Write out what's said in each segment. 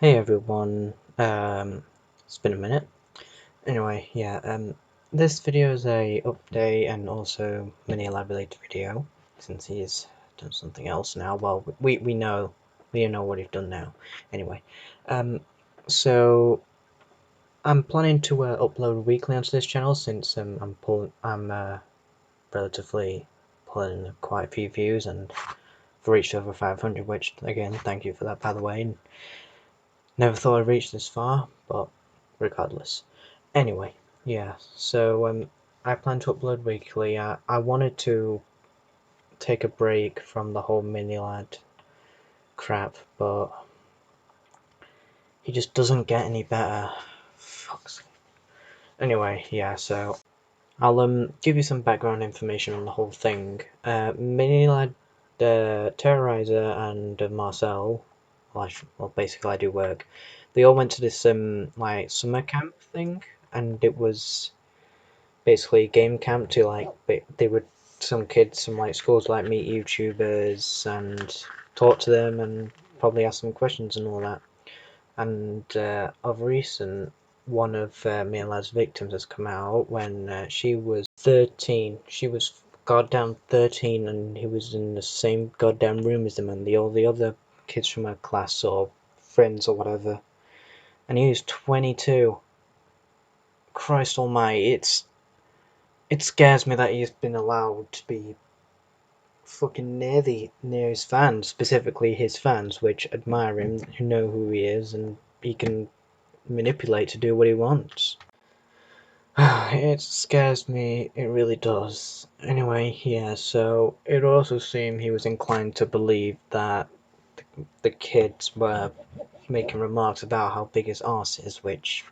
Hey everyone, it's been a minute. Anyway, this video is a update and also mini-lab related video, since he's done something else now. Well, we know what he's done now. Anyway, so I'm planning to upload weekly onto this channel since I'm relatively pulling quite a few views and I've reached over 500, which again, thank you for that, by the way. Never thought I'd reach this far, but regardless. Anyway, yeah, so I plan to upload weekly. I wanted to take a break from the whole mini-lad crap, but he just doesn't get any better. Fuck's sake. Anyway, yeah, so I'll give you some background information on the whole thing. Mini-lad, Terrorizer and Marcel, well, basically I do work. They all went to this like summer camp thing, and it was basically game camp to like they would some kids from like schools like meet YouTubers and talk to them and probably ask them questions and all that. And of recent, one of Mila's victims has come out when she was 13. She was goddamn 13, and he was in the same goddamn room as them and all the other kids from her class or friends or whatever. And he was 22. Christ almighty, it scares me that he's been allowed to be fucking near his fans, specifically his fans, which admire him, who know who he is, and he can manipulate to do what he wants. It scares me, it really does. Anyway, yeah, so it also seemed he was inclined to believe that the kids were making remarks about how big his arse is, which,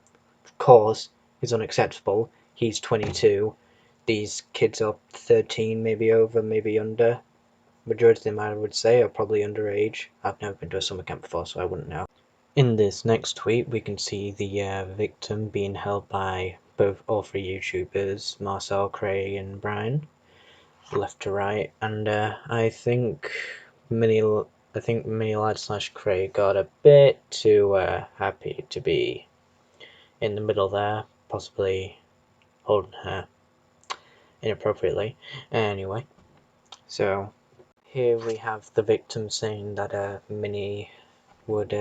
of course, is unacceptable. He's 22. These kids are 13, maybe over, maybe under. Majority of them, I would say, are probably underage. I've never been to a summer camp before, so I wouldn't know. In this next tweet, we can see the victim being held by all three YouTubers, Marcel, Craig, and Brian, left to right. And I think Minilad slash Craig got a bit too happy to be in the middle there, possibly holding her inappropriately. Anyway, so here we have the victim saying that Minnie would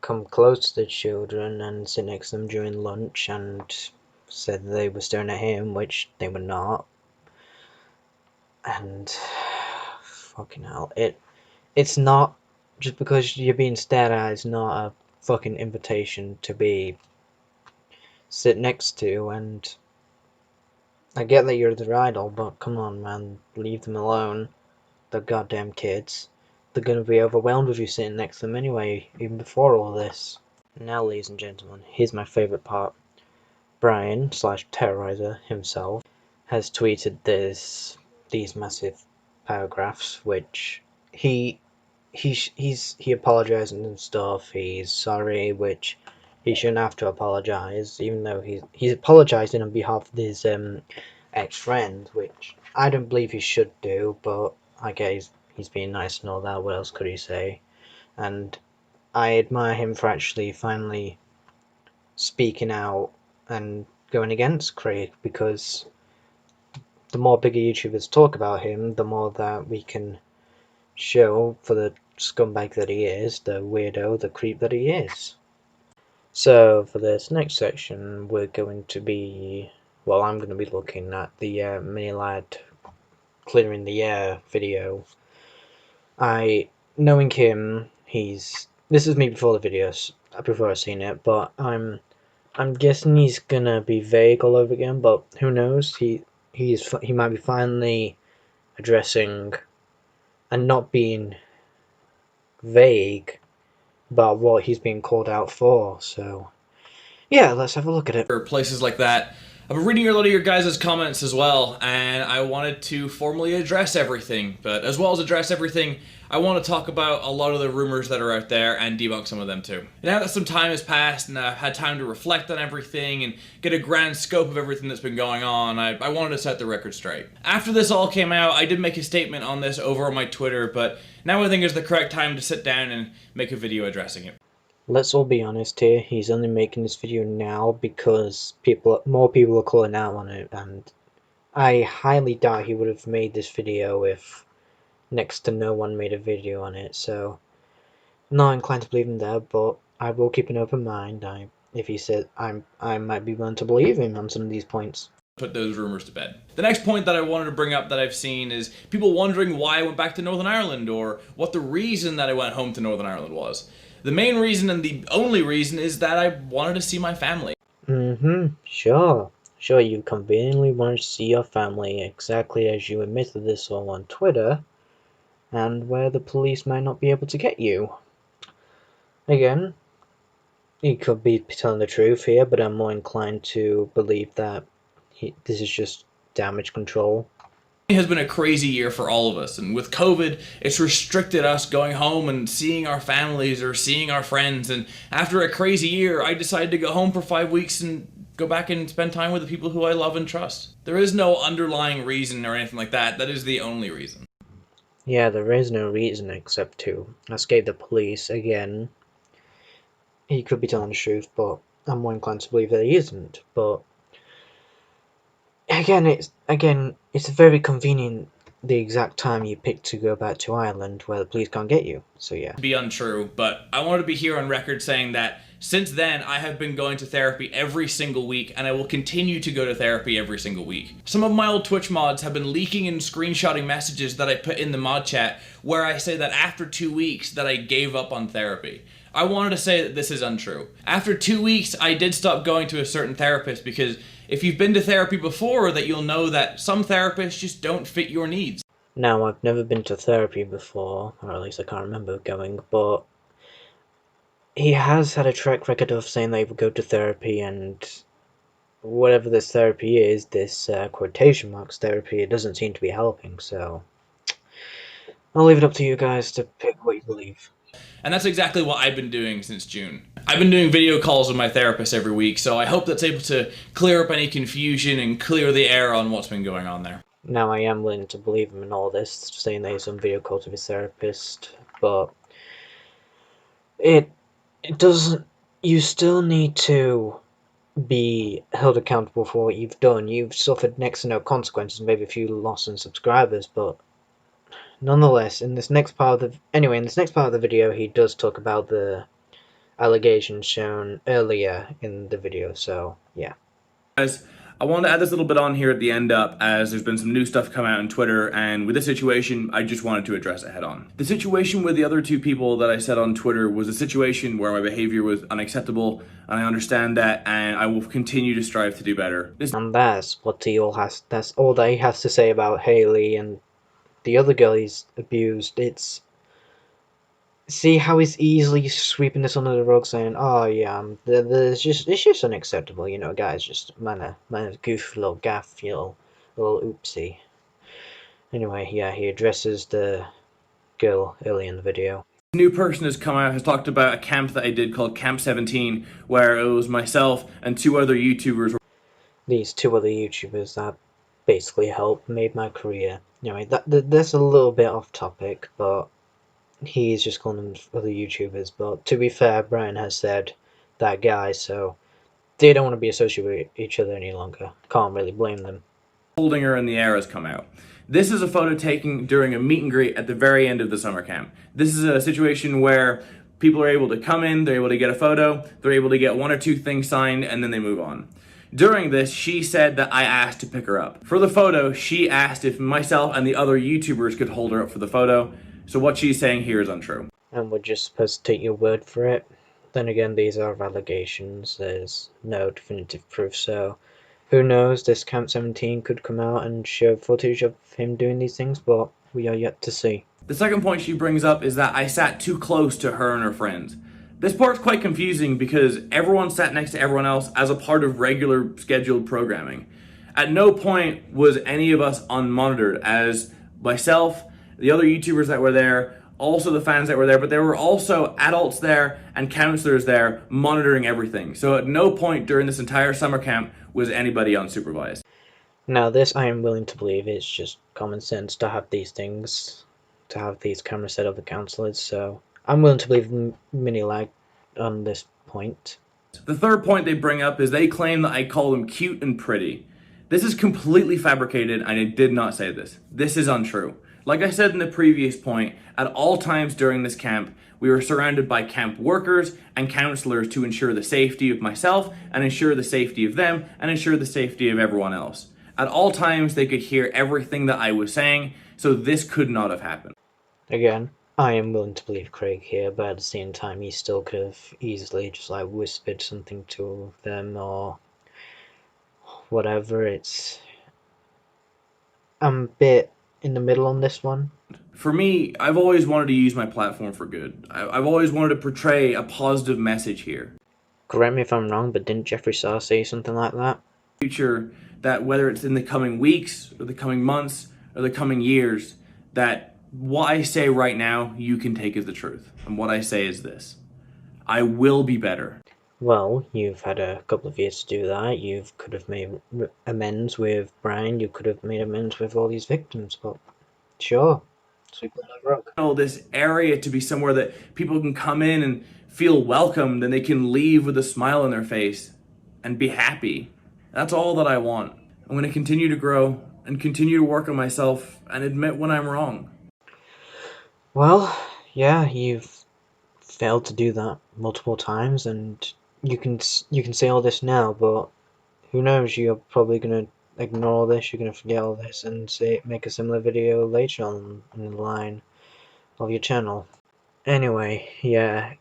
come close to the children and sit next to them during lunch, and said they were staring at him, which they were not. And fucking hell, it's not just because you're being stared at. It's not a fucking invitation to be sit next to. And I get that you're their idol, but come on, man, leave them alone. The goddamn kids. They're gonna be overwhelmed with you sitting next to them anyway, even before all this. Now, ladies and gentlemen, here's my favourite part. Brian slash Terrorizer himself has tweeted these massive paragraphs, which he apologized and stuff. He's sorry, which he shouldn't have to apologize, even though he's apologizing on behalf of his ex-friend, which I don't believe he should do. But I guess he's being nice and all that. What else could he say? And I admire him for actually finally speaking out and going against Craig, because the more bigger YouTubers talk about him, the more that we can show for the scumbag that he is, the weirdo, the creep that he is. So for this next section, we're going to be, well, I'm going to be looking at the Minilad clearing the air video. Knowing him, this is me before the videos, before I've seen it, but I'm guessing he's gonna be vague all over again, but who knows? He might be finally addressing and not being vague about what he's being called out for. So yeah, let's have a look at it. Or places like that. I've been reading a lot of your guys' comments as well, and I wanted to formally address everything. But as well as address everything, I want to talk about a lot of the rumors that are out there and debunk some of them too. Now that some time has passed and I've had time to reflect on everything and get a grand scope of everything that's been going on, I wanted to set the record straight. After this all came out, I did make a statement on this over on my Twitter, but now I think is the correct time to sit down and make a video addressing it. let's all be honest here, he's only making this video now because more people are calling out on it, and I highly doubt he would have made this video if next to no one made a video on it, so I'm not inclined to believe him there, but I will keep an open mind. If he said I might be willing to believe him on some of these points. Put those rumors to bed. The next point that I wanted to bring up that I've seen is people wondering why I went back to Northern Ireland, or what the reason that I went home to Northern Ireland was. The main reason and the only reason is that I wanted to see my family. Sure, you conveniently wanted to see your family, exactly as you admitted this all on Twitter, and where the police might not be able to get you. Again, he could be telling the truth here, but I'm more inclined to believe that this is just damage control. It has been a crazy year for all of us, and with COVID, it's restricted us going home and seeing our families or seeing our friends, and after a crazy year, I decided to go home for 5 weeks and go back and spend time with the people who I love and trust. There is no underlying reason or anything like that. That is the only reason. Yeah, there is no reason except to escape the police. Again, he could be telling the truth, but I'm more inclined to believe that he isn't. But again, it's very convenient the exact time you picked to go back to Ireland where the police can't get you. So yeah. Be untrue, but I want to be here on record saying that since then I have been going to therapy every single week, and I will continue to go to therapy every single week. Some of my old Twitch mods have been leaking and screenshotting messages that I put in the mod chat where I say that after 2 weeks that I gave up on therapy. I wanted to say that this is untrue. After 2 weeks, I did stop going to a certain therapist because if you've been to therapy before, that you'll know that some therapists just don't fit your needs. Now, I've never been to therapy before, or at least I can't remember going, but he has had a track record of saying that he would go to therapy, and whatever this therapy is, this quotation marks therapy, it doesn't seem to be helping, so I'll leave it up to you guys to pick what you believe. And that's exactly what I've been doing since June. I've been doing video calls with my therapist every week, so I hope that's able to clear up any confusion and clear the air on what's been going on there. Now, I am willing to believe him in all this, saying that he's on video calls with his therapist, but it doesn't. You still need to be held accountable for what you've done. You've suffered next to no consequences, maybe a few loss in subscribers, but nonetheless, in this next part of the video, he does talk about the allegations shown earlier in the video, so yeah. Guys, I wanted to add this little bit on here at the end up, as there's been some new stuff come out on Twitter, and with this situation, I just wanted to address it head on. The situation with the other two people that I said on Twitter was a situation where my behavior was unacceptable, and I understand that, and I will continue to strive to do better. And that's all that he has to say about Haley and the other girl he's abused. See how he's easily sweeping this under the rug, saying, "Oh yeah, it's just unacceptable, you know, guys. Just man, goofy little gaff, you know, little oopsie." Anyway, yeah, he addresses the girl early in the video. A new person has come out, has talked about a camp that I did called Camp 17, where it was myself and 2 other YouTubers. These 2 other YouTubers that basically made my career. Anyway, that's a little bit off topic, but he's just calling them other YouTubers. But to be fair, Brian has said that guy, so they don't want to be associated with each other any longer. Can't really blame them. Holding her in the air has come out. This is a photo taken during a meet and greet at the very end of the summer camp. This is a situation where people are able to come in, they're able to get a photo, they're able to get 1 or 2 things signed, and then they move on. During this, she said that I asked to pick her up. For the photo, she asked if myself and the other YouTubers could hold her up for the photo. So what she's saying here is untrue. And we're just supposed to take your word for it. Then again, these are allegations. There's no definitive proof, so who knows? This Camp 17 could come out and show footage of him doing these things, but we are yet to see. The second point she brings up is that I sat too close to her and her friends. This part's quite confusing because everyone sat next to everyone else as a part of regular scheduled programming. At no point was any of us unmonitored, as myself, the other YouTubers that were there, also the fans that were there, but there were also adults there and counselors there monitoring everything. So at no point during this entire summer camp was anybody unsupervised. Now this I am willing to believe. It's just common sense to have these things, to have these cameras set up with counselors, so I'm willing to believe Minilag on this point. The third point they bring up is they claim that I call them cute and pretty. This is completely fabricated, and I did not say this. This is untrue. Like I said in the previous point, at all times during this camp, we were surrounded by camp workers and counselors to ensure the safety of myself and ensure the safety of them and ensure the safety of everyone else. At all times, they could hear everything that I was saying, so this could not have happened. Again, I am willing to believe Craig here, but at the same time, he still could have easily just like whispered something to them or whatever. I'm a bit in the middle on this one. For me, I've always wanted to use my platform for good. I've always wanted to portray a positive message here. Correct me if I'm wrong, but didn't Jeffree Star say something like that? Future, that whether it's in the coming weeks or the coming months or the coming years, that what I say right now you can take as the truth. And what I say is this: I will be better. Well, you've had a couple of years to do that. You could have made amends with Brian. You could have made amends with all these victims, but sure, sweep under the rug. This area to be somewhere that people can come in and feel welcomed, and they can leave with a smile on their face and be happy. That's all that I want. I'm going to continue to grow and continue to work on myself and admit when I'm wrong. Well, yeah, you've failed to do that multiple times, and you can say all this now, but who knows? You're probably gonna ignore this. You're gonna forget all this and make a similar video later on in the line of your channel. Anyway, yeah.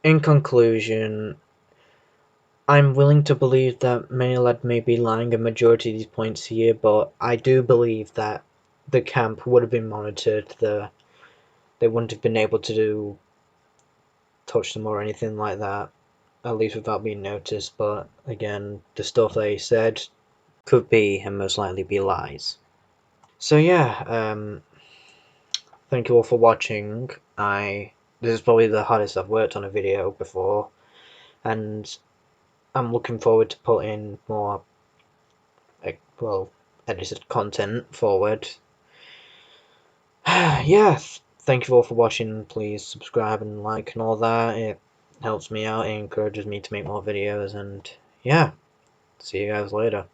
In conclusion, I'm willing to believe that Manilad may be lying a majority of these points here, but I do believe that the camp would have been monitored. They wouldn't have been able to touch them or anything like that, at least without being noticed. But again, the stuff they said could be and most likely be lies. So yeah, thank you all for watching. This is probably the hardest I've worked on a video before, and I'm looking forward to putting more, edited content forward. Yeah, thank you all for watching. Please subscribe and like and all that. It helps me out. It encourages me to make more videos, and yeah, see you guys later.